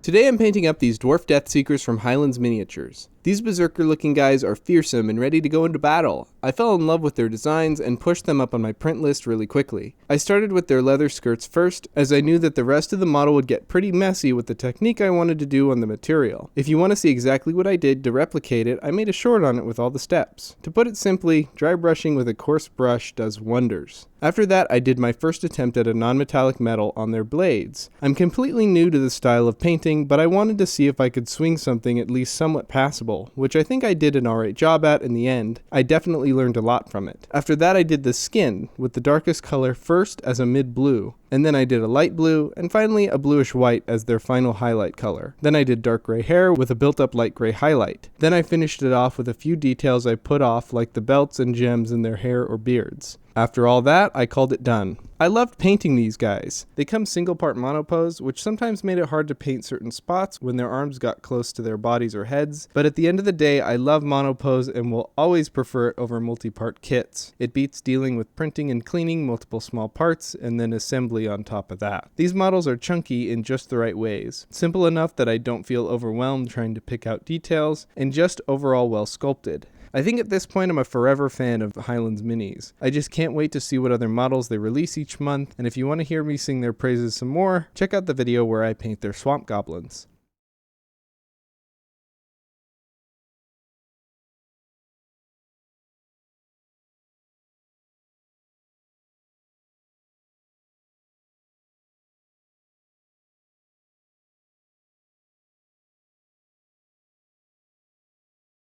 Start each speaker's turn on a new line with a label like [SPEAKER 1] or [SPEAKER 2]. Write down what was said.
[SPEAKER 1] Today I'm painting up these dwarf death seekers from Highlands Miniatures. These berserker looking guys are fearsome and ready to go into battle. I fell in love with their designs and pushed them up on my print list really quickly. I started with their leather skirts first, as I knew that the rest of the model would get pretty messy with the technique I wanted to do on the material. If you want to see exactly what I did to replicate it, I made a short on it with all the steps. To put it simply, dry brushing with a coarse brush does wonders. After that, I did my first attempt at a non-metallic metal on their blades. I'm completely new to this style of painting, but I wanted to see if I could swing something at least somewhat passable, which I think I did an alright job at in the end. I definitely learned a lot from it. After that, I did the skin, with the darkest color first as a mid-blue, and then I did a light blue, and finally a bluish white as their final highlight color. Then I did dark gray hair with a built-up light gray highlight. Then I finished it off with a few details I put off, like the belts and gems in their hair or beards. After all that, I called it done. I loved painting these guys. They come single part monopose, which sometimes made it hard to paint certain spots when their arms got close to their bodies or heads, but at the end of the day, I love monopose and will always prefer it over multi-part kits. It beats dealing with printing and cleaning multiple small parts and then assembly on top of that. These models are chunky in just the right ways, simple enough that I don't feel overwhelmed trying to pick out details, and just overall well sculpted. I think at this point I'm a forever fan of Highlands Minis. I just can't wait to see what other models they release each month, and if you want to hear me sing their praises some more, check out the video where I paint their swamp goblins.